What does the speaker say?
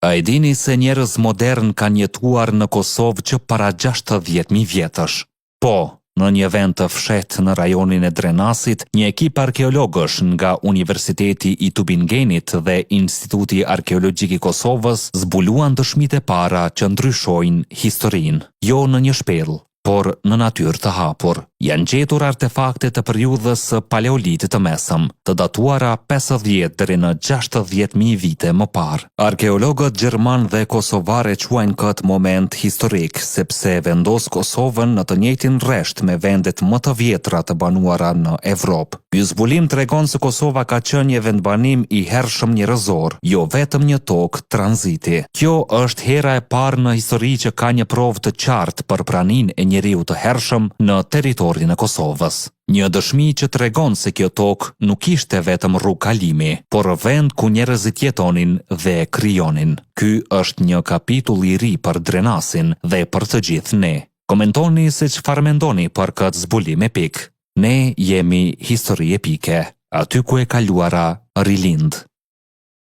A e dini se njerëz modern kanë jetuar në Kosovë që para 60.000 vjetësh? Po, në një vend të fshehtë në rajonin e Drenasit, një ekip arkeologësh nga Universiteti i Tubingenit dhe Instituti Arkeologjik i Kosovës zbuluan dëshmitë e para që ndryshojnë historinë, jo në një shpellë, por në natyrë të hapur. Janë gjetur artefakte të periudhës së Paleolitit të Mesëm, të datuara 50 deri në 60.000 vite më parë. Arkeologët gjerman dhe kosovar e quajnë këtë moment historik, sepse vendos Kosovën në të njëjtin rresht me vendet më të vjetra të banuara në Evropë. Ky zbulim tregon se Kosova ka qenë një vendbanim i hershëm njerëzor, jo vetëm një tokë tranziti. Kjo është hera e parë në histori që ka një provë të qartë për praninë e njeriu të hershëm në territorin e Kosovës. Një dëshmi që tregon se kjo tokë nuk ishte vetëm rrugë kalimi, por vend ku njerëzit jetonin dhe krijonin. Ky është një kapitull i ri për Drenasin dhe për të gjithë ne. Komentoni se çfarë mendoni për këtë zbulim epik. Ne jemi histori epike, aty ku e kaluara rilind.